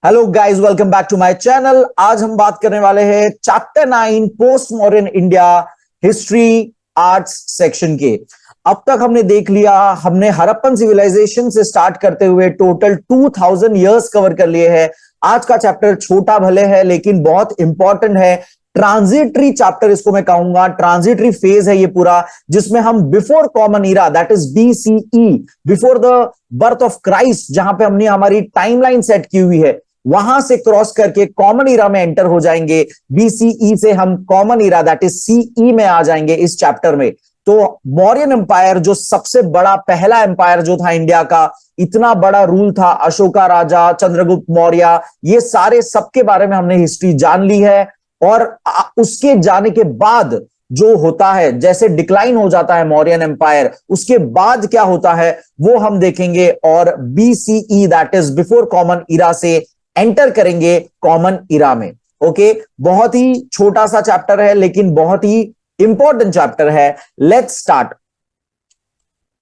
Hello guys, welcome back to my channel. आज हम बात करने वाले हैं chapter 9 post modern India history arts section के। अब तक हमने देख लिया, हमने हड़प्पन सिविलाइजेशन से स्टार्ट करते हुए टोटल 2000 इयर्स कवर कर लिए हैं। आज का चैप्टर छोटा भले है लेकिन बहुत इंपॉर्टेंट है। ट्रांजिटरी चैप्टर इसको मैं कहूंगा, ट्रांजिटरी फेज है ये पूरा, जिसमें हम before common era that is BCE, before the birth of Christ, जहां पे हमने हमारी टाइमलाइन सेट की हुई है, वहां से क्रॉस करके कॉमन इरा में एंटर हो जाएंगे। बीसीई से हम common era that is CE में आ जाएंगे इस चैप्टर में। तो मौर्यन एम्पायर जो सबसे बड़ा पहला एम्पायर जो था इंडिया का, इतना बड़ा रूल था, अशोका राजा, चंद्रगुप्त मौर्य, ये सारे सबके बारे में हमने हिस्ट्री जान ली है। और उसके जाने के बाद जो होता है, जैसे डिक्लाइन हो जाता है मौर्यन एम्पायर, उसके बाद क्या होता है वो हम देखेंगे। और BCE that is before common इरा से एंटर करेंगे कॉमन इरा में। ओके, बहुत ही छोटा सा चैप्टर है लेकिन बहुत ही इंपॉर्टेंट चैप्टर है। Let's start.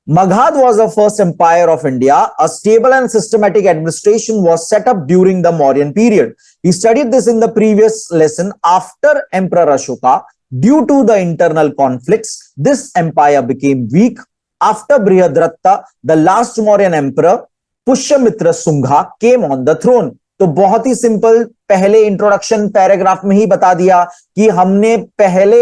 Magadha was the first empire of India. A stable and systematic administration was set up during the Mauryan period. We studied this in the previous lesson. After Emperor Ashoka, due to the internal conflicts, this empire became weak. After Brihadratta, the last Mauryan emperor, Pushyamitra Sungha, came on the throne. तो बहुत ही simple, पहले introduction paragraph में ही बता दिया कि हमने पहले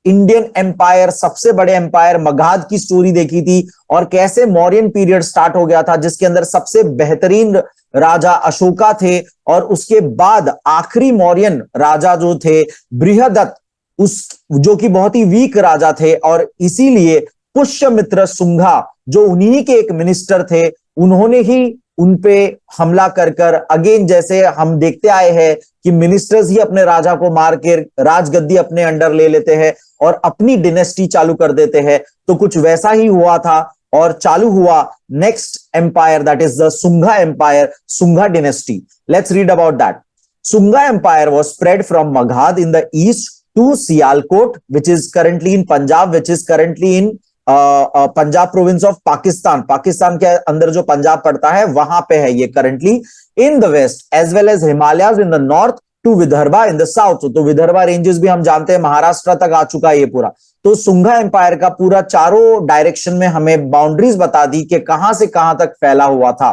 Indian empire, सबसे बड़े एम्पायर मगध की स्टोरी देखी थी और कैसे मौर्यन पीरियड स्टार्ट हो गया था, जिसके अंदर सबसे बेहतरीन राजा अशोका थे और उसके बाद आखिरी मौर्यन राजा जो थे बृहदत्त, उस जो कि बहुत ही वीक राजा थे। और इसीलिए पुष्यमित्र सुंघा जो उन्हीं के एक मिनिस्टर थे, उन्होंने ही उनपे हमला कर कर, अगेन जैसे हम देखते आए हैं कि मिनिस्टर्स ही अपने राजा को मार के राजगद्दी अपने अंडर ले लेते हैं और अपनी डिनेस्टी चालू कर देते हैं, तो कुछ वैसा ही हुआ था और चालू हुआ next empire that is the Sunga empire, Sunga dynasty. Let's read about that. Sunga empire was spread from Magadha in the east to Sialkot which is currently in Punjab, which is currently in Punjab province of Pakistan. Pakistan के अंदर जो पंजाब पड़ता है वहां पे है ये currently. In the west as well as Himalayas in the north to Vidarbha in the south. तो विदर्भा रेंजेस भी हम जानते हैं महाराष्ट्र तक आ चुका है ये पूरा। तो सुंघा एम्पायर का पूरा चारों डायरेक्शन में हमें बाउंड्रीज बता दी कि कहां से कहां तक फैला हुआ था।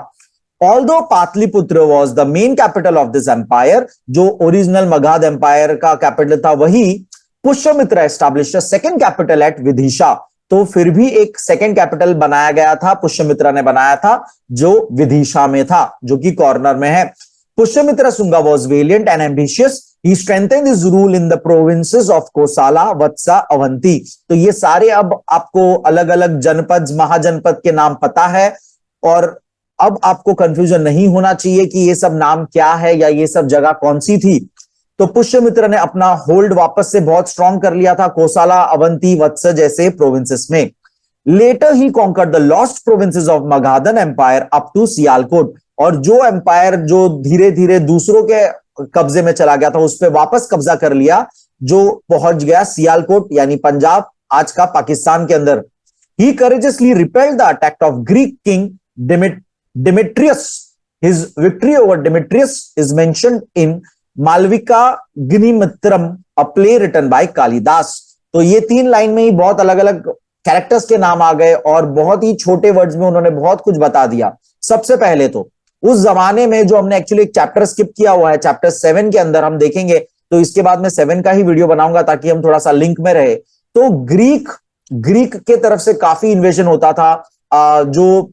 Although Pataliputra was the main capital of this empire, जो ओरिजिनल मगध एम्पायर का कैपिटल था, वही Pushyamitra established second capital at Vidisha. तो फिर भी एक सेकंड कैपिटल बनाया गया था, पुष्यमित्र ने बनाया था, जो विदिशा में था, जो कि कॉर्नर में है। Pushyamitra Sunga was valiant and ambitious. He strengthened his rule in the provinces of Kosala, Vatsa, Avanti. तो ये सारे अब आपको अलग अलग जनपद, महाजनपद के नाम पता है और अब आपको कंफ्यूजन नहीं होना चाहिए कि ये सब नाम क्या है या ये सब जगह कौन सी थी। तो पुष्यमित्र ने अपना होल्ड वापस से बहुत स्ट्रॉन्ग कर लिया था कोसाला, अवंती, वत्स जैसे प्रोविंसेस में। लेटर ही conquered the lost provinces of Magadhan empire up to Sialkot. और जो एम्पायर जो धीरे धीरे दूसरों के कब्जे में चला गया था, उस पर वापस कब्जा कर लिया, जो पहुंच गया सियालकोट यानी पंजाब, आज का पाकिस्तान के अंदर। He courageously repelled the attack of Greek king Demetrius. His victory over Demetrius is mentioned in Malavikagnimitram, a play written by Kalidasa. तो ये 3 लाइन में ही बहुत अलग अलग कैरेक्टर्स के नाम आ गए और बहुत ही छोटे वर्ड्स में उन्होंने बहुत कुछ बता दिया। सबसे पहले तो उस जमाने में जो हमने एक्चुअली एक चैप्टर स्किप किया हुआ है, चैप्टर 7 के अंदर हम देखेंगे, तो इसके बाद में 7 का ही वीडियो बनाऊंगा ताकि हम थोड़ा सा लिंक में रहे। तो ग्रीक के तरफ से काफी इन्वेजन होता था, जो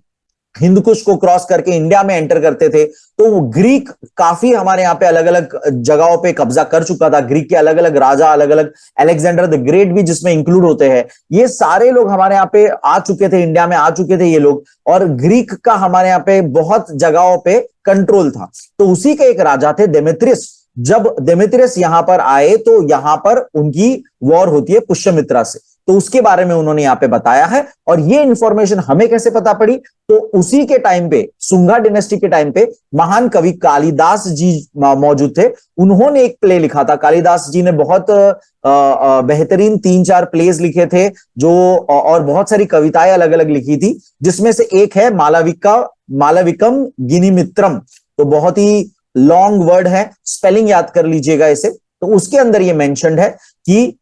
हिंदकुश को क्रॉस करके इंडिया में एंटर करते थे। तो वो ग्रीक काफी हमारे यहाँ पे अलग अलग जगहों पे कब्जा कर चुका था। ग्रीक के अलग अलग राजा, अलग अलग, अलेक्जेंडर द ग्रेट भी जिसमें इंक्लूड होते हैं, ये सारे लोग हमारे यहाँ पे आ चुके थे, इंडिया में आ चुके थे ये लोग। और ग्रीक का हमारे यहाँ पे बहुत जगहों पे कंट्रोल था। तो उसी के एक राजा थे डेमेत्रियस। जब डेमेत्रियस यहां पर आए तो यहां पर उनकी वॉर होती है पुष्यमित्रा से, तो उसके बारे में उन्होंने यहां पे बताया है। और ये इंफॉर्मेशन हमें कैसे पता पड़ी, तो उसी के टाइम पे, सुंगा डिनेस्टी के टाइम पे, महान कवि कालिदास जी मौजूद थे। उन्होंने एक प्ले लिखा था। कालिदास जी ने बहुत बेहतरीन 3-4 प्लेस लिखे थे, जो और बहुत सारी कविताएं अलग अलग लिखी थी, जिसमें से एक है मालविकम गिनिमित्रम। तो बहुत ही लॉन्ग वर्ड है, स्पेलिंग याद कर लीजिएगा इसे। तो उसके अंदर ये मेंशन्ड है कि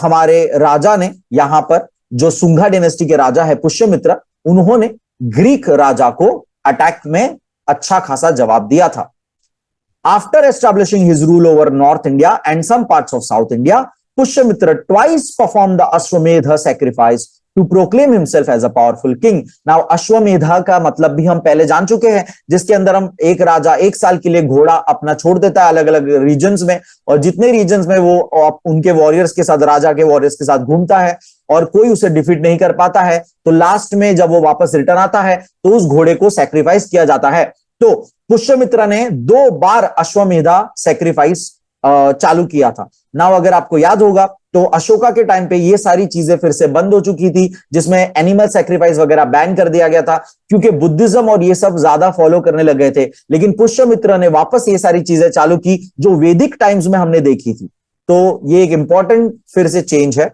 हमारे राजा ने यहां पर, जो सुंगा डायनेस्टी के राजा है पुष्यमित्र, उन्होंने ग्रीक राजा को अटैक में अच्छा खासा जवाब दिया था। After establishing his rule over north India and some parts of south India, Pushyamitra twice perform the Ashvamedha sacrifice to proclaim himself as a powerful king. Now Ashvamedha का मतलब भी हम पहले जान चुके हैं, जिसके अंदर हम एक राजा 1 साल के लिए घोड़ा अपना छोड़ देता है अलग अलग रीजन्स में, और जितने रीजन्स में वो उनके वॉरियर्स के साथ, राजा के वॉरियर्स के साथ घूमता है और कोई उसे डिफीट नहीं कर पाता है, तो लास्ट में जब वो वापस रिटर्न आता है तो उस घोड़े को सैक्रिफाइस किया जाता है। तो पुष्यमित्र ने 2 बार अश्वमेधा सैक्रिफाइस चालू किया था। नाउ अगर आपको याद होगा तो अशोका के टाइम पे ये सारी चीजें फिर से बंद हो चुकी थी, जिसमें एनिमल सैक्रिफाइस वगैरह बैन कर दिया गया था, क्योंकि बुद्धिज्म और ये सब ज्यादा फॉलो करने लग गए थे। लेकिन पुष्यमित्र ने वापस ये सारी चीजें चालू की जो वैदिक टाइम्स में हमने देखी थी। तो ये एक इंपॉर्टेंट फिर से चेंज है।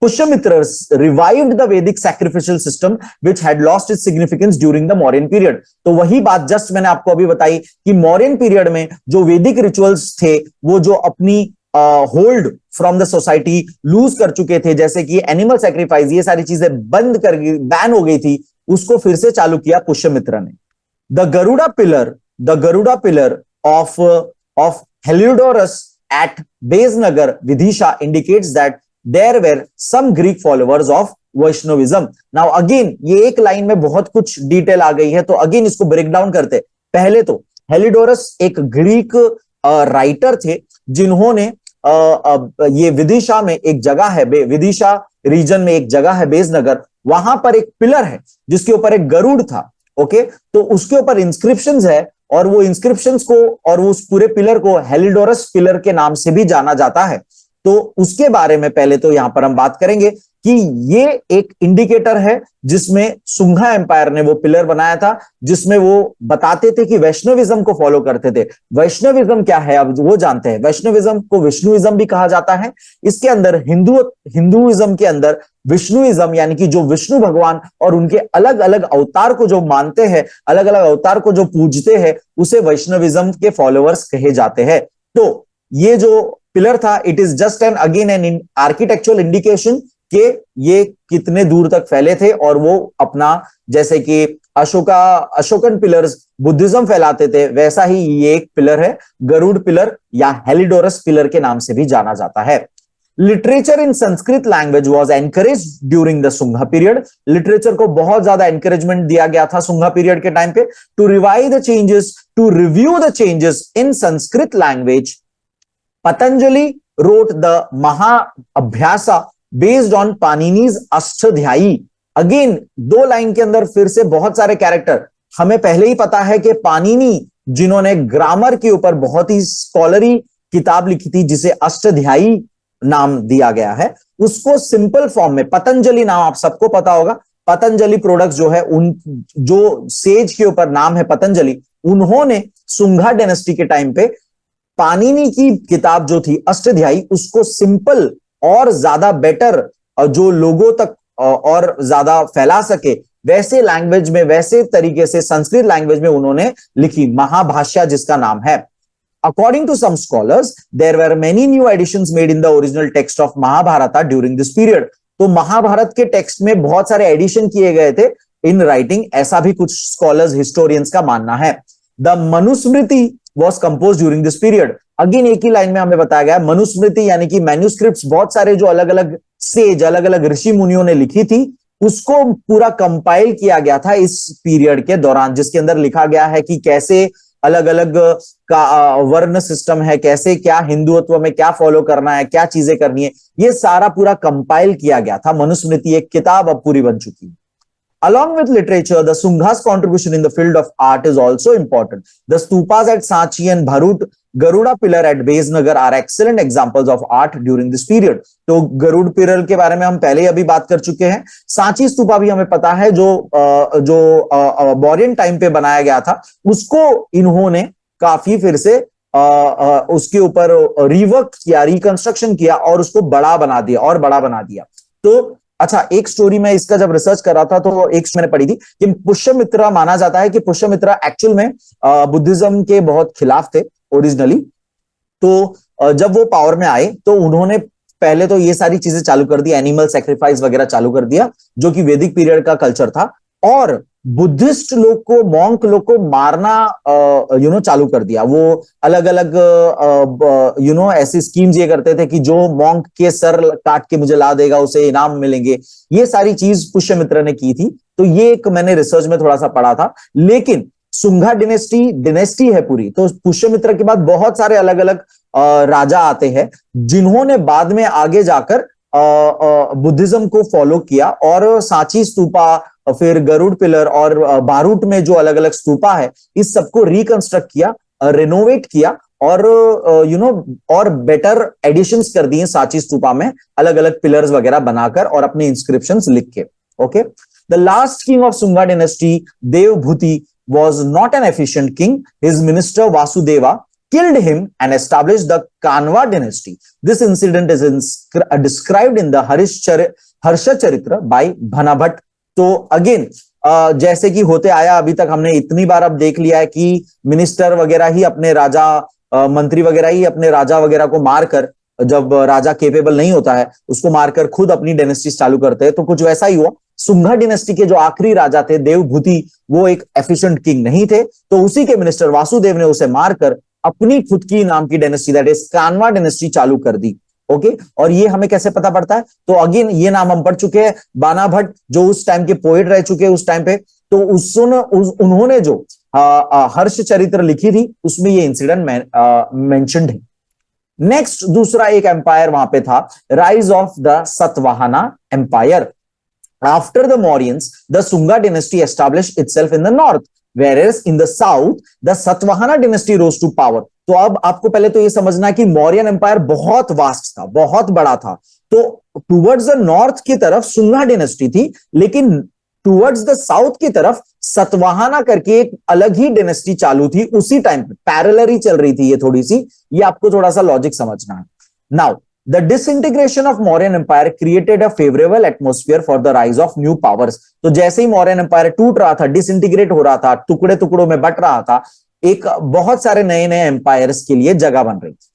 Pushyamitra revived the Vedic sacrificial system which had lost its significance during the Mauryan period। तो वही बात जस्ट मैंने आपको अभी बताई कि मौर्यन पीरियड में जो वैदिक रिचुअल्स थे वो जो अपनी hold from the society loose कर चुके थे, जैसे कि एनिमल सैक्रिफाइस, ये सारी चीजें बंद कर बैन हो गई थी, उसको फिर से चालू किया पुष्यमित्र ने। The Garuda pillar of Heliodorus at Besnagar Vidisha indicates that there were some Greek followers of Vaishnavism। Now again ये एक लाइन में बहुत कुछ डिटेल आ गई है, तो अगेन इसको ब्रेक डाउन करते। पहले तो हेलिडोरस एक ग्रीक राइटर थे जिन्होंने ये विदिशा में एक जगह है, विदिशा रीजन में एक जगह है बेजनगर, वहां पर एक पिलर है जिसके ऊपर एक गरुड़ था। ओके, तो उसके ऊपर इंस्क्रिप्शंस है और वो इंस्क्रिप्शंस को और उस पूरे पिलर को हेलिडोरस पिलर के नाम से भी जाना जाता है। तो उसके बारे में पहले तो यहां पर हम बात करेंगे कि ये एक इंडिकेटर है जिसमें सुंगा एम्पायर ने वो पिलर बनाया था, जिसमें वो बताते थे कि वैष्णविज्म को फॉलो करते थे। वैष्णविज्म क्या है अब वो जानते हैं। वैष्णविज्म को विष्णुइज्म भी कहा जाता है। इसके अंदर हिंदुइज्म के अंदर विष्णुइज्म यानी कि जो विष्णु भगवान और उनके अलग अलग अवतार को जो मानते हैं, अलग अलग अवतार को जो पूजते हैं, उसे वैष्णविज्म के फॉलोअर्स कहे जाते हैं। तो ये जो पिलर था, it is just an again an architectural indication कि ये कितने दूर तक फैले थे, और वो अपना जैसे कि अशोकन पिलर्स बुद्धिज्म फैलाते थे, वैसा ही ये एक पिलर है, गरुड़ पिलर या हेलिडोरस पिलर के नाम से भी जाना जाता है। Literature in Sanskrit language was encourage during the Sunga period. Literature को बहुत ज्यादा एनकरेजमेंट दिया गया था सुंगा पीरियड के टाइम पे। To review the changes in Sanskrit language, Patanjali wrote the Mahabhyasa based on Panini's Ashtadhyayi. Again 2 line के अंदर फिर से बहुत सारे कैरेक्टर। हमें पहले ही पता है कि पानिनी जिन्होंने ग्रामर के ऊपर बहुत ही स्कॉलरी किताब लिखी थी जिसे अष्टाध्यायी नाम दिया गया है, उसको सिंपल फॉर्म में पतंजलि नाम आप सबको पता होगा। पतंजलि प्रोडक्ट्स जो है, उन जो सेज के ऊपर नाम है पतंजलि, उन्होंने सुंगा डायनेस्टी के टाइम पे पानिनी की किताब जो थी अष्टाध्यायी, उसको सिंपल और ज्यादा बेटर जो लोगों तक और ज्यादा फैला सके वैसे लैंग्वेज में, वैसे तरीके से संस्कृत लैंग्वेज में उन्होंने लिखी, महाभाष्या जिसका नाम है। According to some scholars, there were many new additions made in the original text of Mahabharata during this period। तो महाभारत के टेक्स्ट में बहुत सारे एडिशन किए गए थे इन राइटिंग, ऐसा भी कुछ स्कॉलर्स हिस्टोरियंस का मानना है। The Manusmriti was composed during this period। Again एक ही लाइन में हमें बताया गया मनुस्मृति यानी कि मैन्यूस्क्रिप्ट्स, बहुत सारे जो अलग अलग सेज, अलग अलग ऋषि मुनियों ने लिखी थी, उसको पूरा कंपाइल किया गया था इस पीरियड के दौरान, जिसके अंदर लिखा गया है कि कैसे अलग अलग का वर्ण सिस्टम है, कैसे क्या हिंदुत्व में क्या फॉलो करना है, क्या चीजें करनी है, ये सारा पूरा कंपाइल किया गया था। मनुस्मृति एक किताब अब पूरी बन चुकी है। Along with literature, the Sunga's contribution in the field of art is also important। The stupas at Sanchi and Bharut, Garuda pillar at Beznagar are excellent examples of art during this period। तो Garuda pillar के बारे में हम पहले ही अभी बात कर चुके हैं। सांची स्तूपा भी हमें पता है जो मौर्यन टाइम पे बनाया गया था, उसको इन्होंने काफी फिर से उसके ऊपर रिवर्क किया, रिकंस्ट्रक्शन किया और उसको बड़ा बना दिया। तो अच्छा, एक स्टोरी में इसका जब रिसर्च कर रहा था तो एक मैंने पढ़ी थी कि पुष्यमित्रा, माना जाता है कि पुष्यमित्रा एक्चुअल में बुद्धिज्म के बहुत खिलाफ थे ओरिजिनली। तो जब वो पावर में आए तो उन्होंने पहले तो ये सारी चीजें चालू कर दी, एनिमल सेक्रीफाइस वगैरह चालू कर दिया, जो कि वैदिक पीरियड का कल्चर था। और बुद्धिस्ट लोग को, मॉन्क लोग को मारना चालू कर दिया। वो अलग अलग ऐसी स्कीम्स ये करते थे कि जो मॉन्क के सर काट के मुझे ला देगा उसे इनाम मिलेंगे। ये सारी चीज पुष्यमित्र ने की थी। तो ये एक मैंने रिसर्च में थोड़ा सा पढ़ा था। लेकिन सुंगा डिनेस्टी है पूरी, तो पुष्यमित्र के बाद बहुत सारे अलग अलग राजा आते हैं जिन्होंने बाद में आगे जाकर बुद्धिज्म को फॉलो किया, और सांची स्तूपा, फिर गरुड़ पिलर और बारूट में जो अलग अलग स्तूपा है, इस सबको रिकंस्ट्रक्ट किया, रेनोवेट किया, और और बेटर एडिशंस कर दिए सांची स्तूपा में, अलग अलग पिलर्स वगैरह बनाकर और अपने इंस्क्रिप्शंस लिख के। Okay, the last king of Sunga dynasty, Devabhuti, was not an efficient king. His minister Vasudeva killed him and established the Kanva dynasty. This incident is described in the Harsha Charitra by Bhanabhat. तो again जैसे कि होते आया अभी तक, हमने इतनी बार अब देख लिया है कि मिनिस्टर वगैरह ही अपने राजा, मंत्री वगैरह ही अपने राजा वगैरह को मारकर, जब राजा केपेबल नहीं होता है उसको मारकर खुद अपनी डायनेस्टी चालू करते हैं। तो कुछ वैसा ही हुआ। सुंगा डिनेस्टी के जो आखिरी राजा थे देवभूति, वो एक एफिशिएंट किंग नहीं थे, तो उसी के मिनिस्टर वासुदेव ने उसे मारकर अपनी खुद की नाम की डायनेस्टी, दैट इज कानवा डायनेस्टी चालू कर दी। ओके, और ये हमें कैसे पता पड़ता है? तो अगेन ये नाम हम पढ़ चुके हैं, बाना भट्ट जो उस टाइम के पोएट रह चुके हैं उस टाइम पे, तो उन्होंने जो हर्ष चरित्र लिखी थी उसमें ये इंसिडेंट मेंशन्ड है। नेक्स्ट दूसरा एक एम्पायर वहां पे था, rise of the Satavahana empire. After the Mauryans, the Sunga dynasty established itself in the north, whereas in the south, the Satvahana dynasty rose to power. तो अब आपको पहले तो ये समझना है कि मौर्यन एम्पायर बहुत वास्ट था, बहुत बड़ा था। तो टूवर्ड्स द नॉर्थ की तरफ सुंगा डिनेस्टी थी, लेकिन टूवर्ड्स द साउथ की तरफ सतवाहना करके एक अलग ही डिनेस्टी चालू थी उसी टाइम पे, पैरेलल चल रही थी ये थोड़ी सी। ये आपको थोड़ा सा लॉजिक समझना है। Now the disintegration of Mauryan Empire created a favorable atmosphere for the rise of new powers. तो जैसे ही मौर्यन एम्पायर टूट रहा था, डिसइंटीग्रेट हो रहा था, टुकड़े टुकड़ों में बट रहा था, एक बहुत सारे नए नए एम्पायर्स के लिए जगह बन रही थी।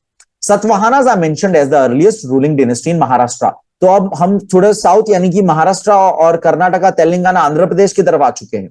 Satavahanas are mentioned as the earliest ruling dynasty in Maharashtra. तो अब हम थोड़े साउथ यानी कि महाराष्ट्र और कर्नाटका, तेलंगाना, आंध्र प्रदेश की तरफ आ चुके हैं।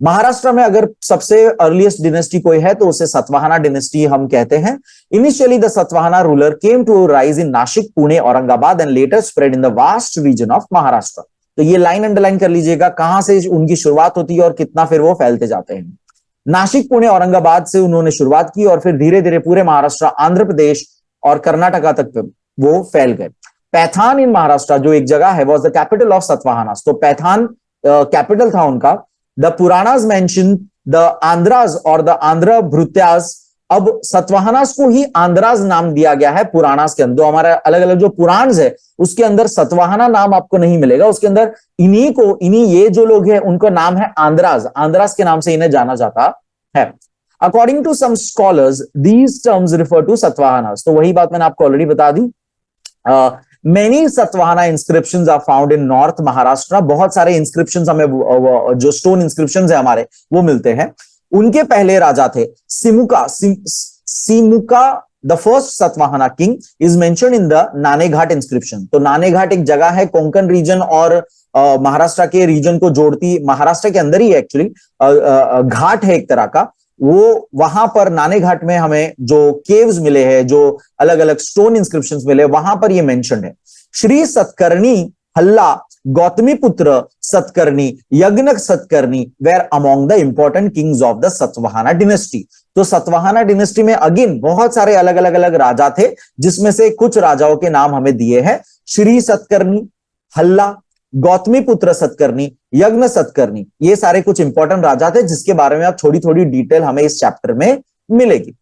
महाराष्ट्र में अगर सबसे अर्लीस्ट डिनेस्टी कोई है तो उसे सतवाहना डिनेस्टी हम कहते हैं। Initially the Satavahana ruler came to rise in Nashik, Pune, Aurangabad and later spread in the vast region of Maharashtra. तो ये लाइन अंडरलाइन कर लीजिएगा, कहां से उनकी शुरुआत होती है और कितना फिर वो फैलते जाते हैं। नासिक, पुणे, औरंगाबाद से उन्होंने शुरुआत की और फिर धीरे धीरे पूरे महाराष्ट्र, आंध्र प्रदेश और कर्नाटका तक वो फैल गए। पैथान इन महाराष्ट्र जो एक जगह है, was the capital of Satavahanas. तो पैथान कैपिटल था उनका। The Puranas mention the Andhras और the Andhra Bhrutyas। अब सतवाहनास को ही आंध्राज नाम दिया गया है पुराणास के अंदर। हमारा अलग अलग जो पुराण है उसके अंदर सतवाहना नाम आपको नहीं मिलेगा, उसके अंदर इन्हीं ये जो लोग हैं उनका नाम है आंध्राज। आंध्राज के नाम से इन्हें जाना जाता है। According to some scholars these terms refer to Satavahanas. तो वही बात मैंने आपको ऑलरेडी बता दी। Many Satavahana inscriptions are found in North Maharashtra. बहुत सारे इंस्क्रिप्शंस हमें जो स्टोन इंस्क्रिप्शंस है हमारे वो मिलते हैं। उनके पहले राजा थे Simuka the first Satavahana king is mentioned in the Naneghat inscription. तो नानेघाट एक जगह है कोंकण रीजन और महाराष्ट्र के रीजन को जोड़ती, महाराष्ट्र के अंदर ही एक्चुअली घाट है एक तरह का। वो वहां पर नाने घाट में हमें जो केव्स मिले हैं, जो अलग अलग स्टोन इंस्क्रिप्शंस मिले, वहां पर ये मेंशन्ड है। श्री सतकर्णी, हल्ला, गौतमी पुत्र Satakarni, Yajna Satakarni were among the important kings of the Satavahana dynasty. तो सतवाहना डिनेस्टी में अगेन बहुत सारे अलग अलग राजा थे, जिसमें से कुछ राजाओं के नाम हमें दिए हैं। श्री सतकर्णी, हल्ला, गौतमी पुत्र सतकर्णी, यज्ञ सतकर्णी, ये सारे कुछ इंपॉर्टेंट राजा थे जिसके बारे में आप थोड़ी थोड़ी डिटेल हमें इस चैप्टर में मिलेगी।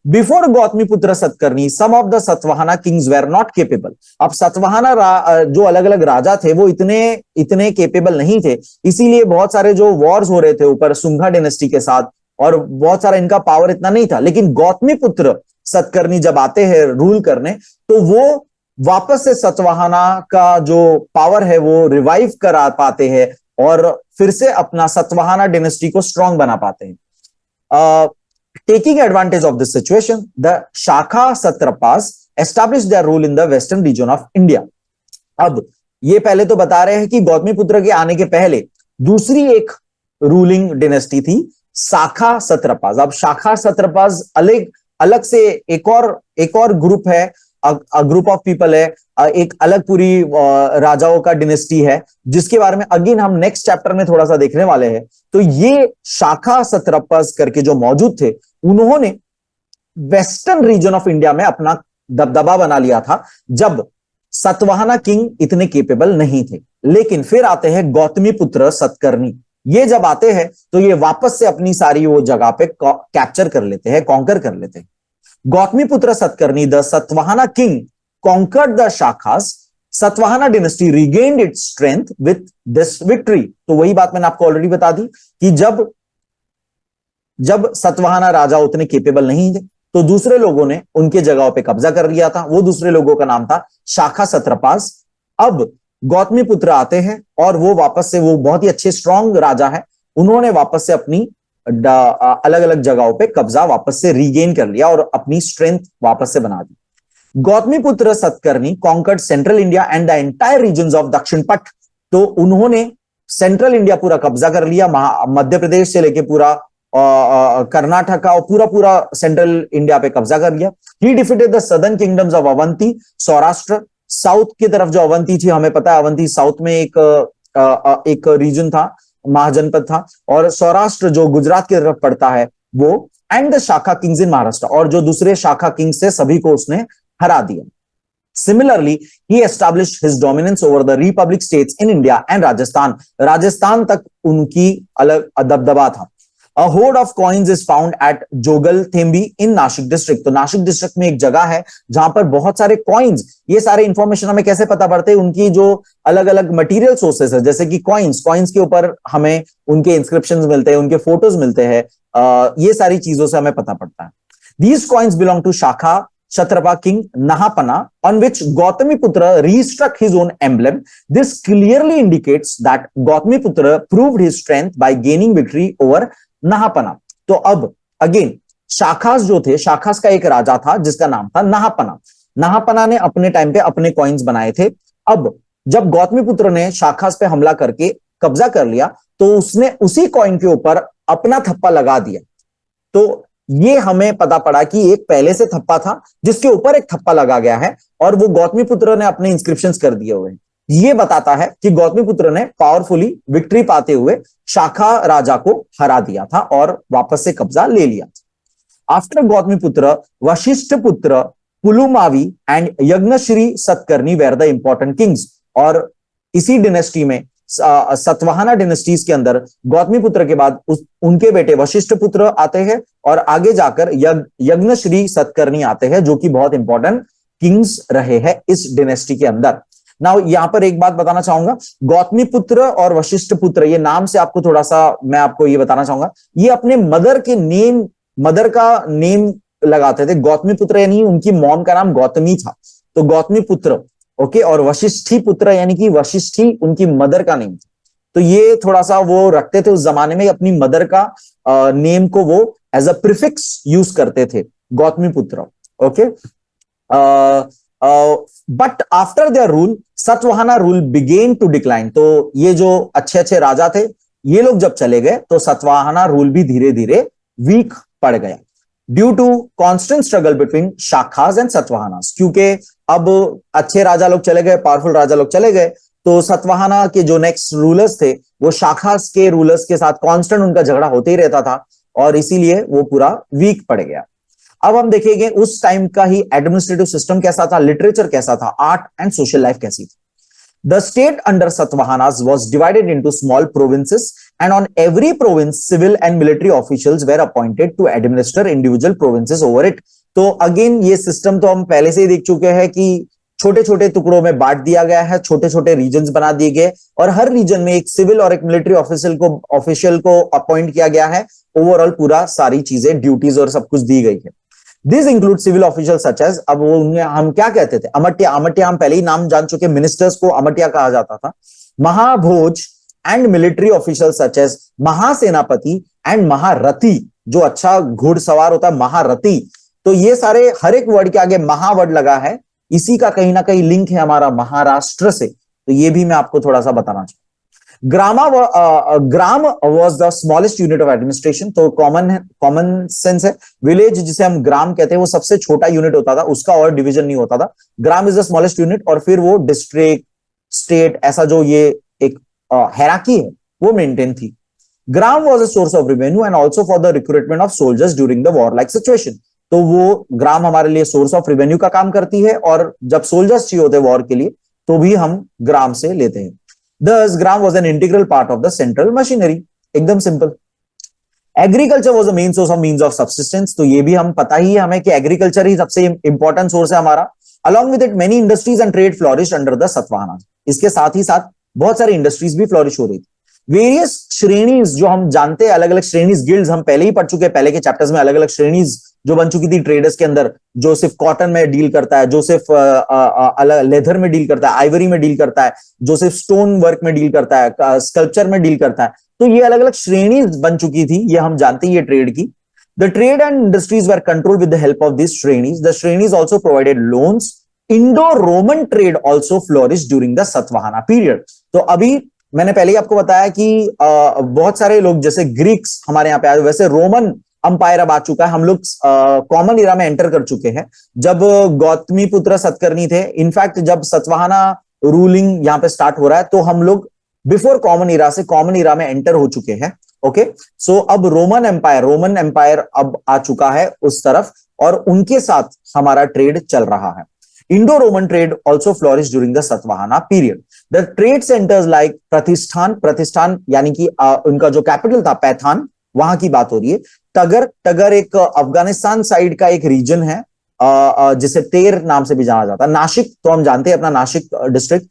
Before Gautamiputra Satakarni some of the Satavahana kings were not capable. अब सतवाहना जो अलग अलग राजा थे वो इतने केपेबल नहीं थे, इसीलिए बहुत सारे जो वॉर्स हो रहे थे ऊपर सुंगा डिनेस्टी के साथ, और बहुत सारा इनका पावर इतना नहीं था। लेकिन गौतमी पुत्र सतकर्णी जब आते हैं रूल करने, तो वो वापस से सतवाहना का जो पावर है वो रिवाइव करा पाते हैं और फिर से अपना सतवाहना डिनेस्टी को स्ट्रांग बना पाते हैं। Taking advantage of this situation, the Shaka satraps establish their rule in the western region of India. अब ये पहले तो बता रहे हैं कि गौतमीपुत्र के आने के पहले दूसरी एक रूलिंग डिनेस्टी थी, शाखा सत्रपास। अब शाखा सत्रपास अलग अलग से एक और ग्रुप है, ग्रुप ऑफ पीपल है, एक अलग पूरी राजाओं का डिनेस्टी है, जिसके बारे में अगेन हम नेक्स्ट चैप्टर में थोड़ा सा देखने वाले हैं। तो ये शाखा सत्रपास करके जो मौजूद थे, उन्होंने वेस्टर्न रीजन ऑफ इंडिया में अपना दबदबा बना लिया था जब सतवाहना किंग इतने केपेबल नहीं थे। लेकिन फिर आते हैं गौतमीपुत्र सतकर्णी। ये जब आते हैं तो ये वापस से अपनी सारी वो जगह पे कैप्चर कर लेते हैं, कॉन्कर कर लेते हैं। Gautamiputra Satakarni, the Satavahana king conquered the shakhas, Satavahana dynasty regained its strength with this victory। तो वही बात मैंने आपको ऑलरेडी बता दी कि जब सतवाहना राजा उतने केपेबल नहीं थे तो दूसरे लोगों ने उनके जगहों पे कब्जा कर लिया था। वो दूसरे लोगों का नाम था शाखा सत्रपास। अब गौतमीपुत्र आते हैं और वो वापस से, वो बहुत ही अच्छे स्ट्रांग राजा है, उन्होंने वापस से अपनी अलग अलग जगहों पे कब्जा वापस से रीगेन कर लिया और अपनी स्ट्रेंथ वापस से बना दी। Gautamiputra Satakarni conquered central India and the entire regions of Dakshinapatha. तो उन्होंने सेंट्रल इंडिया पूरा कब्जा कर लिया, मध्य प्रदेश से लेके पूरा कर्नाटका और पूरा पूरा सेंट्रल इंडिया पे कब्जा कर लिया। ही defeated the southern kingdoms of Avanti, Saurashtra. South की तरफ जो अवंती थी, हमें पता है अवंती साउथ में एक रीजन था, महाजनपद था, और सौराष्ट्र जो गुजरात की तरफ पड़ता है वो, एंड द शाखा किंग्स इन महाराष्ट्र, और जो दूसरे शाखा किंग्स से सभी को उसने हरा दिया। Similarly, he established his dominance over the republic states in India and Rajasthan। Rajasthan तक उनकी अलग दबदबा था। A hoard of coins is found at जोगल थेम्बी in Nashik district. तो नासिक डिस्ट्रिक्ट में एक जगह है जहां पर बहुत सारे कॉइन्स, ये सारे इंफॉर्मेशन हमें कैसे पता पड़ते हैं, उनकी जो अलग अलग मटेरियल सोर्सेस है, जैसे कि कॉइन्स के ऊपर हमें उनके इंस्क्रिप्शंस मिलते हैं, उनके फोटोज मिलते हैं, ये सारी चीजों से हमें पता पड़ता है। These coins belong to Shaka Kshatrapa king Nahapana, on which Gautamiputra restruck his own emblem। This clearly indicates that Gautamiputra proved his strength by gaining victory over Nahapana। तो अब अगेन शाखास जो थे, शाखास का एक राजा था जिसका नाम था नहापना। नहापना ने अपने टाइम पे अपने कॉइन्स बनाए थे। अब जब गौतमीपुत्र ने शाखास पे हमला करके कब्जा कर लिया तो उसने उसी कॉइन के ऊपर अपना थप्पा लगा दिया। तो ये हमें पता पड़ा कि एक पहले से थप्पा था जिसके ऊपर एक थप्पा लगा गया है और वो गौतमीपुत्र ने अपने इंस्क्रिप्शंस कर दिए हुए हैं। ये बताता है कि गौतमीपुत्र ने पावरफुली विक्ट्री पाते हुए शाखा राजा को हरा दिया था और वापस से कब्जा ले लिया। After Gautamiputra, Vasishthiputra Pulumavi and Yajnashri Satakarni were the important kings. और इसी डिनेस्टी में, सतवाहना डिनेस्टीज के अंदर, गौतमीपुत्र के बाद उनके बेटे वशिष्ठ पुत्र आते हैं और आगे जाकर यज्ञश्री सतकर्णी आते हैं, जो कि बहुत इंपॉर्टेंट किंग्स रहे हैं इस डिनेस्टी के अंदर। नाउ यहां पर एक बात बताना चाहूंगा, गौतमीपुत्र और वशिष्ठ पुत्र, ये नाम से आपको थोड़ा सा मैं आपको ये बताना चाहूंगा, ये अपने मदर का नेम लगाते थे। गौतमीपुत्र यानी उनकी मॉम का नाम गौतमी था, तो गौतमीपुत्र, ओके, और वशिष्ठी पुत्र यानी कि वशिष्ठी उनकी मदर का नेम था। तो ये थोड़ा सा वो रखते थे उस जमाने में, अपनी मदर का नेम को वो एज अ प्रीफिक्स यूज करते थे, Gautamiputra, okay. But after their rule Satavahana rule began to decline. तो ये जो अच्छे अच्छे राजा थे, ये लोग जब चले गए तो सतवाहना रूल भी धीरे धीरे वीक पड़ गया, due to constant struggle between Shakas and Satavahanas. क्योंकि अब अच्छे राजा लोग चले गए, पावरफुल राजा लोग चले गए, तो सतवाहना के जो नेक्स्ट रूलर्स थे वो शाखास के रूलर्स के साथ कांस्टेंट उनका झगड़ा होते ही रहता था और इसीलिए वो पूरा वीक पड़ गया। अब हम देखेंगे उस टाइम का ही एडमिनिस्ट्रेटिव सिस्टम कैसा था, लिटरेचर कैसा था, आर्ट एंड सोशल लाइफ कैसी थी। The state under Satavahanas was divided into small provinces, and on every province civil and military officials were appointed to administer individual provinces over it। तो again ये system तो हम पहले से ही देख चुके हैं कि छोटे छोटे टुकड़ों में बांट दिया गया है, छोटे छोटे रीजन्स बना दिए गए और हर रीजन में एक सिविल और एक मिलिट्री ऑफिशियल को अपॉइंट किया गया है। ओवरऑल पूरा सारी चीजें, ड्यूटीज और सब कुछ दी गई है। This include civil official such as, अब वो उन्हें हम क्या कहते थे, अमट्या, अमट्या हम पहले ही नाम जान चुके, मिनिस्टर्स को अमट्या कहा जाता था। Mahabhoja and military official such as Mahasenapati and Maharathi, जो अच्छा घुड़सवार होता है महारथी। तो ये सारे हर एक वर्ड के आगे महावर्ड लगा है, इसी का कहीं ना कहीं लिंक है हमारा महाराष्ट्र से, तो ये भी मैं आपको थोड़ा सा बताना चाहूँ। Grama was the smallest unit of administration, तो कॉमन सेंस है, विलेज जिसे हम ग्राम कहते हैं वो सबसे छोटा यूनिट होता था, उसका और डिवीजन नहीं होता था। Gram is the smallest unit, और फिर वो डिस्ट्रिक्ट, स्टेट, ऐसा जो ये एक हेराकी है वो मेंटेन थी। Grama was a source of revenue and also for the recruitment of soldiers during the war like situation, तो वो ग्राम हमारे लिए सोर्स ऑफ रेवेन्यू का काम करती है, और जब सोल्जर्स चाहिए होते हैं वॉर के लिए तो भी हम ग्राम से लेते हैं। Thus, gram was an integral part of the central machinery. एकदम simple. Agriculture was the main source of means of subsistence, तो ये भी हम पता ही है हमें कि एग्रीकल्चर ही सबसे इंपॉर्टेंट सोर्स है हमारा। Along with it many industries and trade flourish under the Satavahana, इसके साथ ही साथ बहुत सारी इंडस्ट्रीज भी फ्लोरिश हो रही थी। वेरियस श्रेणीज जो हम जानते हैं, अलग अलग श्रेणीज, गिल्ड्स हम पहले ही पढ़ चुके हैं, पहले के चैप्टर्स में अलग अलग श्रेणीज जो बन चुकी थी ट्रेडर्स के अंदर, जो सिर्फ कॉटन में डील करता है, जो सिर्फ लेदर में डील करता है, आइवरी में डील करता है, जो सिर्फ स्टोन वर्क में डील करता है, स्कल्पचर में डील करता है, तो ये अलग अलग श्रेणीज बन चुकी थी, ये हम जानते हैं ये ट्रेड की। The trade and industries were controlled with the help of this श्रेणीज, the श्रेणीज also provided loans. Indo Roman trade also flourish during the Satavahana period. तो अभी मैंने पहले ही आपको बताया कि बहुत सारे लोग जैसे ग्रीक्स हमारे यहाँ पे आए, वैसे रोमन अंपायर अब आ चुका है, हम लोग कॉमन इरा में एंटर कर चुके हैं। जब गौतमी पुत्र सतकर्णी थे, इनफैक्ट जब सतवाहना रूलिंग यहाँ पे स्टार्ट हो रहा है, तो हम लोग बिफोर कॉमन इरा से कॉमन इरा में एंटर हो चुके हैं। ओके, सो अब रोमन एम्पायर अब आ चुका है उस तरफ, और उनके साथ हमारा ट्रेड चल रहा है। Indo Roman trade also flourish during the Satavahana period. The trade centres like प्रतिष्ठान यानी कि उनका जो कैपिटल था पैथान, वहां की बात हो रही है। टगर एक अफगानिस्तान साइड का एक रीजन है जिसे टेर नाम से भी जाना जाता है। नासिक तो हम जानते हैं अपना नासिक डिस्ट्रिक्ट।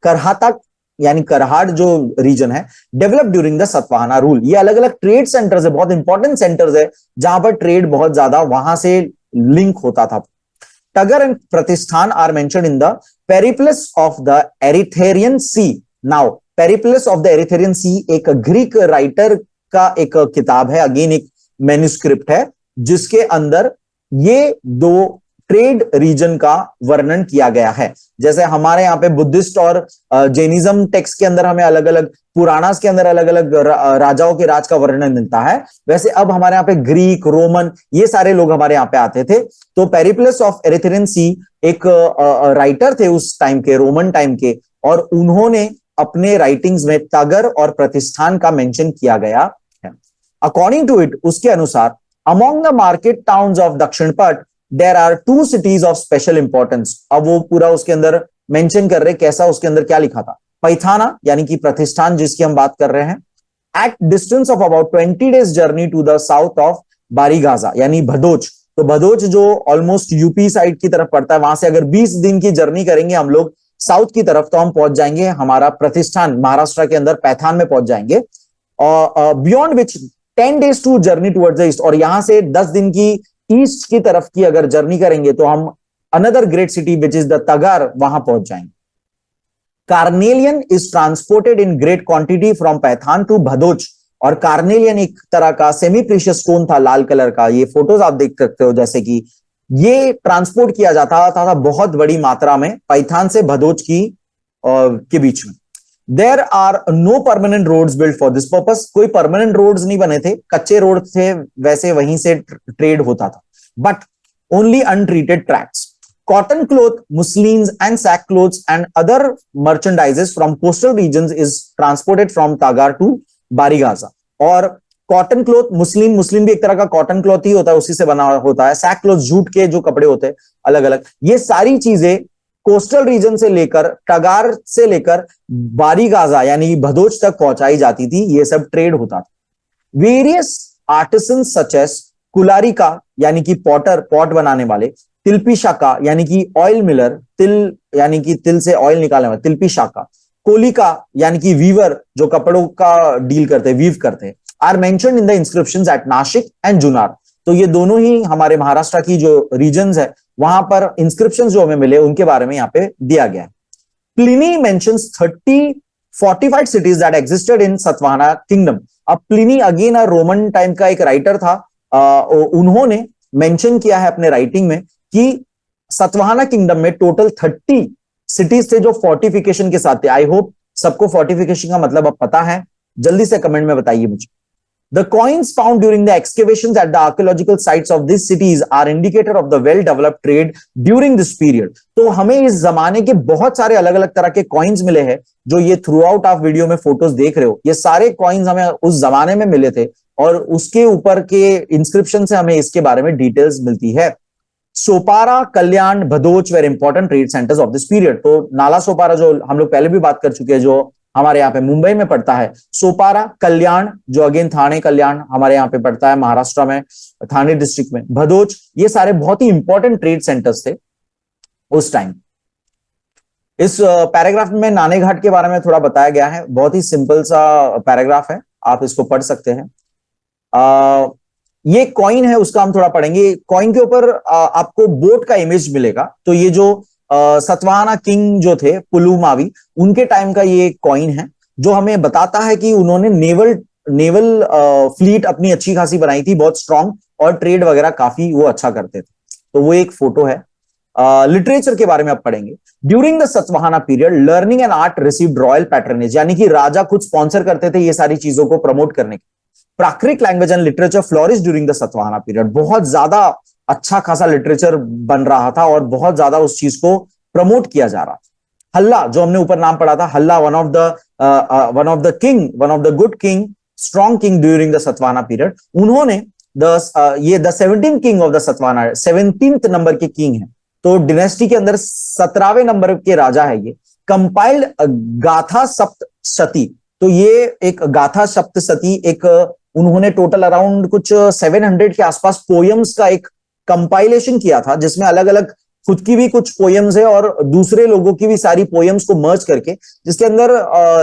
करहाता यानी करहाट जो रीजन है, develop during the Satavahana rule. ये अलग अलग ट्रेड सेंटर्स है, बहुत इंपॉर्टेंट सेंटर्स है जहां पर ट्रेड बहुत ज्यादा वहां से लिंक होता था। Tagara and Pratishthan are mentioned in the Periplus of the Erythraean Sea. Now Periplus of the Erythraean Sea एक ग्रीक राइटर का एक किताब है, अगेन एक मैन्युस्क्रिप्ट है, जिसके अंदर ये दो ट्रेड रीजन का वर्णन किया गया है। जैसे हमारे यहाँ पे बुद्धिस्ट और जैनिज्म टेक्स्ट के अंदर हमें अलग अलग, पुराणास के अंदर अलग अलग राजाओं के राज का वर्णन मिलता है, वैसे अब हमारे यहाँ पे ग्रीक, रोमन, ये सारे लोग हमारे यहाँ पे आते थे। तो पेरिप्लस ऑफ एरिथेरियन सी एक राइटर थे उस टाइम के, रोमन टाइम के, और उन्होंने अपने राइटिंग्स में तगर और प्रतिष्ठान का मेंशन किया गया है। अकॉर्डिंग टू इट, उसके अनुसार, among the market towns of Dakshinapatha there are 2 cities of special importance. अब वो पूरा उसके अंदर मेंशन कर रहे, कैसा, उसके अंदर क्या लिखा था, पैथाना यानी कि प्रतिष्ठान जिसकी हम बात कर रहे हैं, at distance of about 20 days journey to the south of Barygaza यानी भदोच। तो भदोच जो ऑलमोस्ट यूपी साइड की तरफ पड़ता है, वहां से अगर 20 दिन की जर्नी करेंगे हम लोग साउथ की तरफ, तो हम पहुंच जाएंगे हमारा प्रतिष्ठान, महाराष्ट्र के अंदर पैथान में पहुंच जाएंगे। और beyond which 10 days to journey towards the east, और यहां से 10 दिन की ईस्ट की तरफ की अगर जर्नी करेंगे तो हम another great city which is the Tagara, वहां पहुंच जाएंगे। Carnelian is transported in great quantity from Paithan to Bharuch, और कार्नेलियन एक तरह का सेमी प्रीशियस स्टोन था, लाल कलर का, ये फोटोज आप देख सकते हो, जैसे कि ये ट्रांसपोर्ट किया जाता था बहुत बड़ी मात्रा में पैथान से भदोच के बीच में। There are no permanent roads built for this purpose, कोई परमानेंट रोड्स नहीं बने थे, कच्चे रोड थे, वैसे वहीं से ट्रेड होता था, but only untreated tracks. Cotton cloth, muslins and sack cloths and other merchandises from coastal regions is transported from Tagara to Barygaza. और कॉटन क्लॉथ, मुस्लिम भी एक तरह का कॉटन क्लॉथ ही होता है, उसी से बना होता है। सैक क्लॉथ, जूट के जो कपड़े होते हैं अलग अलग, ये सारी चीजें कोस्टल रीजन से लेकर, टगार से लेकर बारीगाजा यानी भदोच तक पहुंचाई जाती थी, ये सब ट्रेड होता था। वेरियस आर्टिसन सच एस कुलारिका यानी कि पॉटर, पॉट बनाने वाले, तिलपिशाका यानी कि ऑयल मिलर, तिल यानी कि तिल से ऑयल निकालने वाले, तिलपिशाका, कोलिका यानी कि वीवर जो कपड़ों का डील करते हैं, वीव करते हैं, are mentioned in the inscriptions at Nashik and Junnar. तो ये दोनों ही हमारे महाराष्ट्र की जो रीजन्स है वहां पर इंस्क्रिप्शन जो हमें मिले उनके बारे में यहाँ पे दिया गया है। Pliny mentions 30 fortified cities that existed in Satvahana kingdom। अब प्लिनी अगेन रोमन टाइम का एक राइटर था, उन्होंने मेंशन किया है अपने राइटिंग में कि सतवाहना किंगडम में टोटल 30 सिटीज थे जो फोर्टिफिकेशन के साथ थे। आई होप सबको फोर्टिफिकेशन का मतलब अब पता है, जल्दी से कमेंट में बताइए मुझे। The coins found during the excavations at the archaeological sites of these cities are indicator of the well-developed trade during this period। तो हमें इस जमाने के बहुत सारे अलग अलग तरह के कॉइन्स मिले हैं, जो ये थ्रू आउट आप वीडियो में फोटोज देख रहे हो, ये सारे कॉइन्स हमें उस जमाने में मिले थे और उसके ऊपर के इंस्क्रिप्शन से हमें इसके बारे में डिटेल्स मिलती है। Sopara, Kalyan, Bharuch were important trade centers of this period. तो नाला सोपारा जो हम लोग पहले भी बात कर चुके हैं, जो हमारे यहाँ पे मुंबई में पड़ता है, सोपारा, कल्याण जो अगेन थाने कल्याण हमारे यहाँ पे पड़ता है महाराष्ट्र में, थाने डिस्ट्रिक्ट में, भदोच, ये सारे बहुत ही इंपॉर्टेंट ट्रेड सेंटर्स थे उस टाइम। इस पैराग्राफ में नाने घाट के बारे में थोड़ा बताया गया है, बहुत ही सिंपल सा पैराग्राफ है, आप इसको पढ़ सकते हैं। ये कॉइन है उसका हम थोड़ा पढ़ेंगे। कॉइन के ऊपर आपको बोट का इमेज मिलेगा। तो ये जो सतवाहना किंग जो थे पुलुमावी, उनके टाइम का ये कॉइन है जो हमें बताता है कि उन्होंने नेवल फ्लीट अपनी अच्छी खासी बनाई थी, बहुत स्ट्रांग, और ट्रेड वगैरह काफी वो अच्छा करते थे। तो वो एक फोटो है। लिटरेचर के बारे में आप पढ़ेंगे। During the Satavahana period learning and art received royal patronage, यानी कि राजा खुद स्पॉन्सर करते थे ये सारी चीजों को प्रमोट करने के। Prakrit language and literature flourish during the Satavahana period, बहुत ज्यादा अच्छा खासा लिटरेचर बन रहा था और बहुत ज्यादा उस चीज को प्रमोट किया जा रहा था। हल्ला, जो हमने ऊपर नाम पढ़ा था, हल्ला one of the good king, strong king during the Satavahana period, उन्होंने ये the 17th king of the Satavahana, 17th number के किंग है, तो डिनेस्टी के अंदर 17वें नंबर के राजा है ये। कंपाइल्ड गाथा सप्तशती, तो ये एक गाथा सप्तशती, एक उन्होंने टोटल अराउंड कुछ 700 के आसपास पोयम्स का एक कंपाइलेशन किया था, जिसमें अलग अलग खुद की भी कुछ पोयम्स है और दूसरे लोगों की भी सारी पोयम्स को मर्ज करके, जिसके अंदर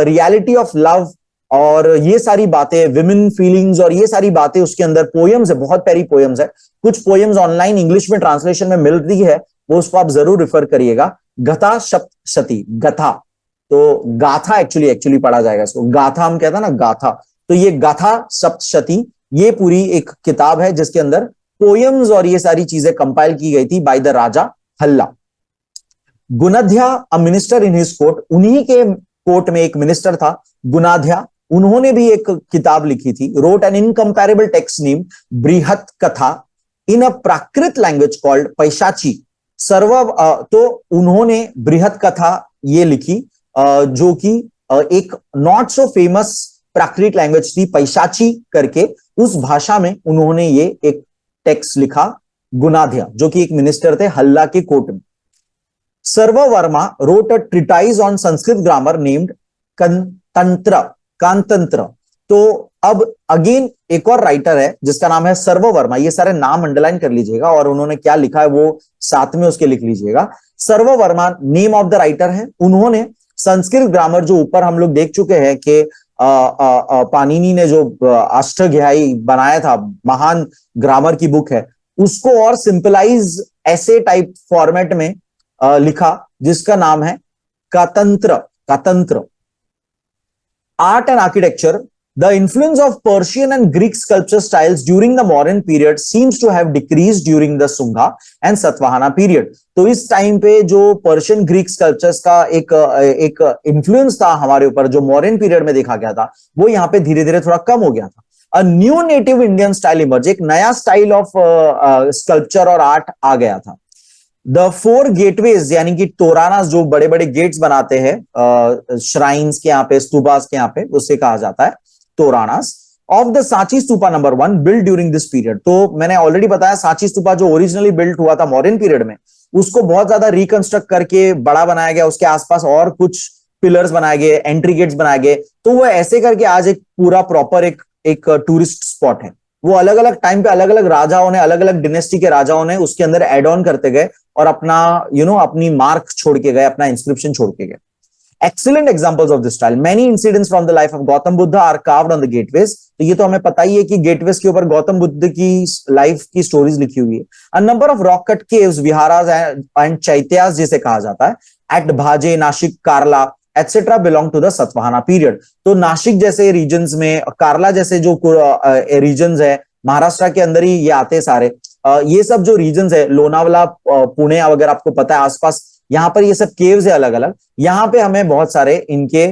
रियलिटी ऑफ लव और ये सारी बातें, विमेन फीलिंग्स और ये सारी बातें उसके अंदर पोयम्स है, बहुत प्यारी पोयम्स है। कुछ पोयम्स ऑनलाइन इंग्लिश में ट्रांसलेशन में मिल रही है, वो उसको आप जरूर रेफर करिएगा। गथा सप्तशती, गथा तो गाथा एक्चुअली पढ़ा जाएगा इसको, गाथा हम कहते हैं ना, गाथा। तो ये गाथा सप्तशती, ये पूरी एक किताब है जिसके अंदर पोयम्स और ये सारी चीजें कंपाइल की गई थी bye the raja Hala. Gunadhya, a minister in his court, उन्हीं के कोर्ट में एक मिनिस्टर था गुणाध्या, उन्होंने भी एक किताब लिखी थी। रोट एन इनकंपैरेबल टेक्स्ट नेम बृहत कथा इन अ प्राकृत लैंग्वेज कॉल्ड पैशाची। तो उन्होंने बृहत कथा ये लिखी, जो कि एक not so famous Prakrit language थी पैशाची करके, उस भाषा में उन्होंने ये एक टेक्स्ट लिखा, गुणाध्या, जो कि एक मिनिस्टर थे हल्ला के कोर्ट में। Sarvavarma wrote a treatise on Sanskrit grammar named Katantra. तो अब अगेन एक और राइटर है जिसका नाम है सर्ववर्मा, ये सारे नाम अंडरलाइन कर लीजिएगा और उन्होंने क्या लिखा है वो साथ में उसके लिख लीजिएगा। सर्ववर्मा नेम ऑफ द राइटर है। उन्होंने संस्कृत ग्रामर, जो ऊपर हम लोग देख चुके हैं कि पाणिनि ने जो अष्टध्यायी बनाया था, महान ग्रामर की बुक है, उसको और सिंपलाइज ऐसे टाइप फॉर्मेट में लिखा, जिसका नाम है Katantra. Art and architecture, the influence of Persian and Greek sculpture styles during the modern period seems to have decreased during the Sunga and Satavahana period. तो इस टाइम पे जो पर्शियन ग्रीक स्कल्पचर्स का एक इन्फ्लुएंस था हमारे ऊपर, जो मॉडर्न पीरियड में देखा गया था, वो यहाँ पे धीरे धीरे थोड़ा कम हो गया था। A new native Indian style emerge, एक नया स्टाइल ऑफ स्कल्पचर और आर्ट आ गया था। द 4 गेटवेज, यानी कि तोराना, जो बड़े बड़े गेट्स बनाते हैं श्राइन्स के यहाँ पे, स्तूपास के यहाँ पे, उससे कहा जाता है toranas. Of the Sanchi stupa number 1 build during this period. तो मैंने ऑलरेडी बताया, सांची स्तूपा जो ओरिजिनली बिल्ड हुआ था मॉडर्न पीरियड में, उसको बहुत ज्यादा रिकंस्ट्रक्ट करके बड़ा बनाया गया, उसके आसपास और कुछ पिलर्स बनाए गए, एंट्री गेट्स बनाए गए। तो वो ऐसे करके आज एक पूरा प्रॉपर एक टूरिस्ट स्पॉट है। वो अलग अलग टाइम पे अलग अलग राजाओं ने, अलग अलग डिनेस्टी के राजाओं ने उसके अंदर एड ऑन करते गए और अपना अपनी मार्क छोड़ के गए, अपना इंस्क्रिप्शन छोड़ के गए। Excellent examples of this style. Many incidents from the life of Gautam Buddha are carved on the gateways. तो ये तो हमें पता ही है कि गेटवेज के ऊपर गौतम बुद्ध की लाइफ की स्टोरीज लिखी हुई है. A number of rock cut caves, viharas and chaityas जिसे कहा जाता है, at Bhaje, Nashik, Carla etc. belong to the Satvahana period. तो नासिक जैसे रीजन्स में, कार्ला जैसे जो रीजन्स है, महाराष्ट्र के अंदर ही ये आते हैं सारे. ये सब जो रीजन्स है, लोनावला, पुणे वगैरह, आपको पता है आसपास, यहाँ पर ये सब केव्स है अलग अलग. यहाँ पे हमें बहुत सारे इनके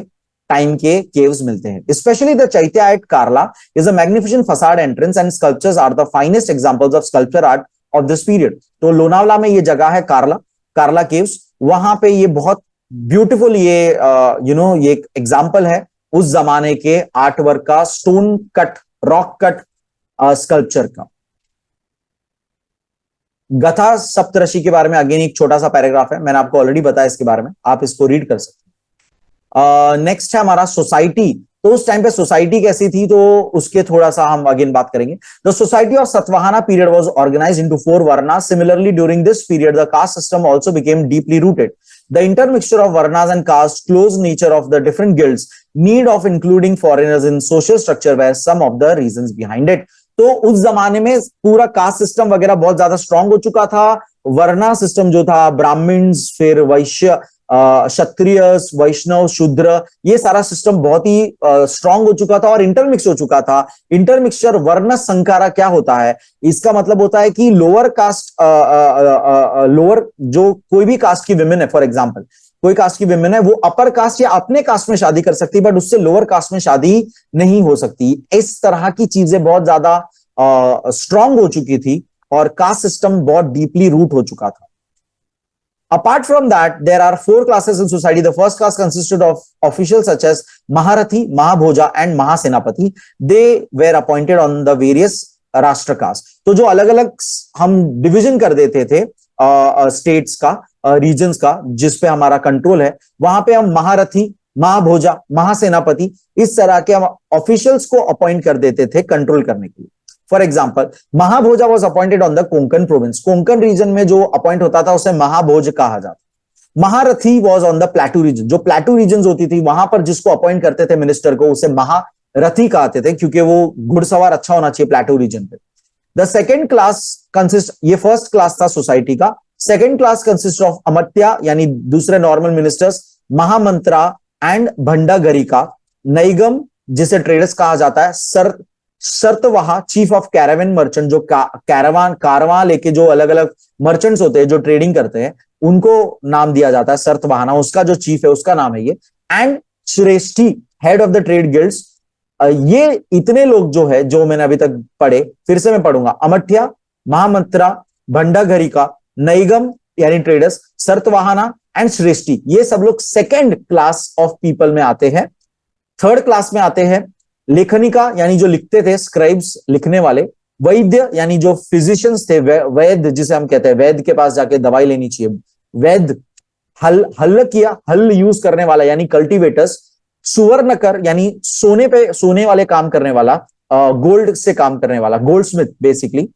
टाइम के केव्स मिलते हैं. Especially the chaitya at Karla is a magnificent facade entrance and sculptures are the finest examples of sculpture art of this period. तो लोनावला में ये जगह है कार्ला केव्स, वहां पे ये बहुत ब्यूटीफुल ये ये एक एग्जाम्पल है उस जमाने के आर्ट वर्क का, stone cut, rock cut sculpture का. गथा सप्तऋषि के बारे में अगेन एक छोटा सा पैराग्राफ है, मैंने आपको ऑलरेडी बताया इसके बारे में, आप इसको रीड कर सकते हैं. नेक्स्ट है हमारा सोसाइटी. तो उस टाइम पे सोसाइटी कैसी थी, तो उसके थोड़ा सा हम अगेन बात करेंगे. The society of Satavahana period was organised into 4 varnas. Similarly during this period the caste system also became deeply rooted. The intermixture of varnas and caste, close nature of the different guilds, need of including foreigners in social structure were some of the reasons behind it. तो उस जमाने में पूरा caste system वगैरह बहुत ज्यादा strong हो चुका था. वर्णा सिस्टम जो था, ब्राह्मण्स, फिर वैश्य, क्षत्रिय, वैष्णव, शूद्र, ये सारा सिस्टम बहुत ही स्ट्रांग हो चुका था और इंटरमिक्स हो चुका था. इंटरमिक्सचर, वर्ण संकारा क्या होता है, इसका मतलब होता है कि लोअर कास्ट, लोअर जो कोई भी कास्ट की विमेन है, फॉर एग्जांपल कोई कास्ट की विमेन है, वो अपर कास्ट या अपने कास्ट में शादी कर सकती है, बट उससे लोअर कास्ट में शादी नहीं हो सकती. इस तरह की चीजें बहुत ज्यादा स्ट्रांग हो चुकी थी और कास्ट सिस्टम बहुत डीपली रूट हो चुका था. Apart from that, there are 4 classes in society. The first class consisted of officials such as Maharathi, Mahabhoja and Mahasenapati. They were appointed on the various राष्ट्र cast. तो जो अलग अलग हम डिवीजन कर देते थे स्टेट्स का, रीजन्स का, जिसपे हमारा कंट्रोल है, वहां पे हम महारथी, महाभोजा, महासेनापति, इस तरह के हम ऑफिशियल्स को अपॉइंट कर देते थे कंट्रोल करने के लिए. For example, Mahabhoja was appointed on the Konkan province. Konkan region में जो अपॉइंट होता था उसे महाभोज कहा जाता. Maharathi was on the plateau region. जो प्लेटू रीजन होती थी वहां पर जिसको अपॉइंट करते थे मिनिस्टर को, उसे महारथी कहते थे, क्योंकि वो घुड़सवार अच्छा होना चाहिए प्लेटू रीजन पे. द सेकेंड क्लास कंसिस्ट, ये फर्स्ट क्लास था सोसाइटी का. सेकेंड क्लास कंसिस्ट ऑफ अमत्या यानी दूसरे नॉर्मल मिनिस्टर्स, महामंत्रा एंड भंडागरिका, नैगम जिसे ट्रेडर्स कहा जाता है, सर्तवाहा चीफ ऑफ कैरावन मर्चेंट, जो कारवां लेके जो अलग अलग मर्चेंट्स होते हैं जो ट्रेडिंग करते हैं, उनको नाम दिया जाता है सर्तवाहना, उसका जो चीफ है उसका नाम है ये. एंड श्रेष्ठी, head of the trade guilds. ये इतने लोग जो है, जो मैंने अभी तक पढ़े, फिर से मैं पढ़ूंगा. अमठ्या, महामंत्रा, भंडागरिका, नैगम यानी ट्रेडर्स, सर्तवाहना एंड श्रेष्ठी, ये सब लोग सेकेंड क्लास ऑफ पीपल में आते हैं. थर्ड क्लास में आते हैं लेखनिका यानी जो लिखते थे, स्क्राइब्स लिखने वाले, वैद्य यानी जो फिजिशियंस थे, वैद्य जिसे हम कहते हैं, वैद्य के पास जाके दवाई लेनी चाहिए, वैद्य. हल यूज करने वाला यानी कल्टीवेटर्स. सुवर्णकर यानी सोने वाले काम करने वाला, गोल्ड से काम करने वाला, गोल्ड स्मिथ बेसिकली.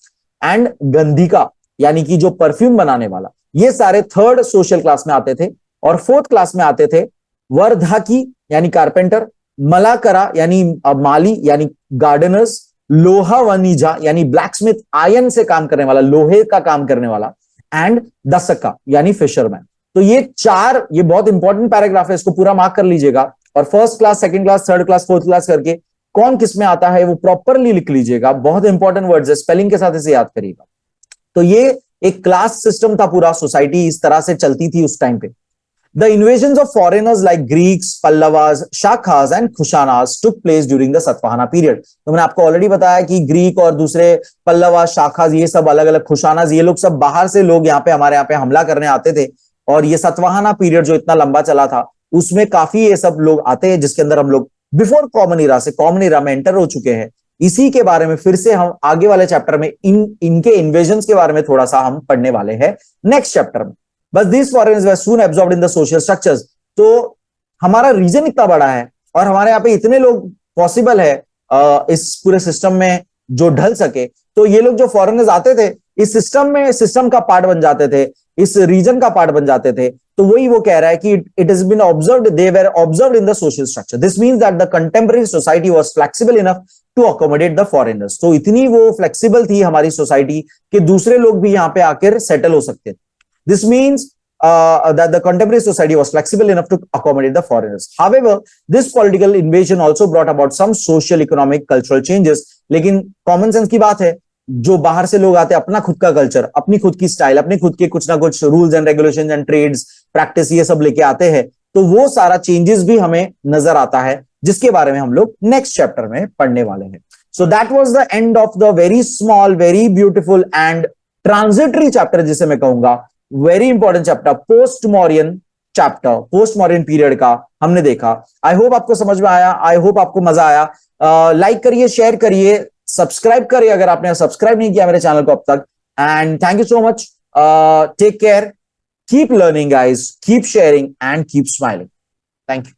एंड गंधिका यानी कि जो परफ्यूम बनाने वाला. ये सारे थर्ड सोशल क्लास में आते थे. और फोर्थ क्लास में आते थे वर्धाकी यानी कारपेंटर, मलाकरा यानी माली यानी गार्डनर्स, लोहा वनीजा यानी ब्लैकस्मिथ, आयरन से काम करने वाला, लोहे का काम करने वाला, एंड दसका यानी फिशरमैन. तो ये चार, ये बहुत इंपॉर्टेंट पैराग्राफ है, इसको पूरा मार्क कर लीजिएगा. और first class, second class, third class, fourth class करके कौन किस में आता है वो प्रॉपरली लिख लीजिएगा. बहुत इंपॉर्टेंट वर्ड्स है, स्पेलिंग के साथ इसे याद करिएगा. तो ये एक क्लास सिस्टम था, पूरा सोसाइटी इस तरह से चलती थी उस टाइम पे. The invasions of foreigners like Greeks, Pallavas, Shakas and Kushanas took place during the Satvahana period. तो मैंने आपको ऑलरेडी बताया कि ग्रीक और दूसरे पल्लवा, शाखास, ये सब अलग अलग, खुशानास, ये लोग सब बाहर से लोग यहाँ पे हमारे यहाँ पे हमला करने आते थे. और ये सतवाहना पीरियड जो इतना लंबा चला था, उसमें काफी ये सब लोग आते हैं, जिसके अंदर हम लोग बिफोर कॉमन इरा से कॉमन इरा में एंटर हो चुके हैं. इसी के बारे में फिर से हम आगे वाले चैप्टर में इनके इन्वेजन के बारे में थोड़ा सा हम पढ़ने वाले हैं नेक्स्ट चैप्टर में. बस these foreigners were soon absorbed in the social structures. तो हमारा रीजन इतना बड़ा है और हमारे यहाँ पे इतने लोग पॉसिबल है इस पूरे सिस्टम में जो ढल सके. तो ये लोग जो फॉरेनर्स आते थे, इस सिस्टम में, सिस्टम का पार्ट बन जाते थे, इस रीजन का पार्ट बन जाते थे. तो वही वो कह रहा है कि it is been observed, they were observed in the social structure. This means that the contemporary society was flexible enough to accommodate the foreigners. तो इतनी वो फ्लेक्सिबल थी हमारी सोसाइटी कि दूसरे लोग भी यहाँ पे आकर सेटल हो सकते थे। This means that the contemporary society was flexible enough to accommodate the foreigners. However, this political invasion also brought about some social, economic, cultural changes. लेकिन कॉमन सेंस की बात है, जो बाहर से लोग आते हैं, अपना खुद का कल्चर, अपनी खुद की स्टाइल, अपने खुद के कुछ ना कुछ rules and regulation and trades practice ये सब लेके आते हैं, तो वो सारा चेंजेस भी हमें नजर आता है, जिसके बारे में हम लोग नेक्स्ट चैप्टर में पढ़ने वाले हैं। So that was the end of the very small, very beautiful and transitory chapter, जिसे मैं कहूंगा very important chapter, post Mauryan chapter, post Mauryan period का हमने देखा। आई होप आपको समझ में आया, आई होप आपको मजा आया। लाइक करिए, शेयर करिए, सब्सक्राइब करिए अगर आपने सब्सक्राइब नहीं किया मेरे चैनल को अब तक। And thank you so much, take care, keep learning guys, keep sharing and keep smiling. Thank you.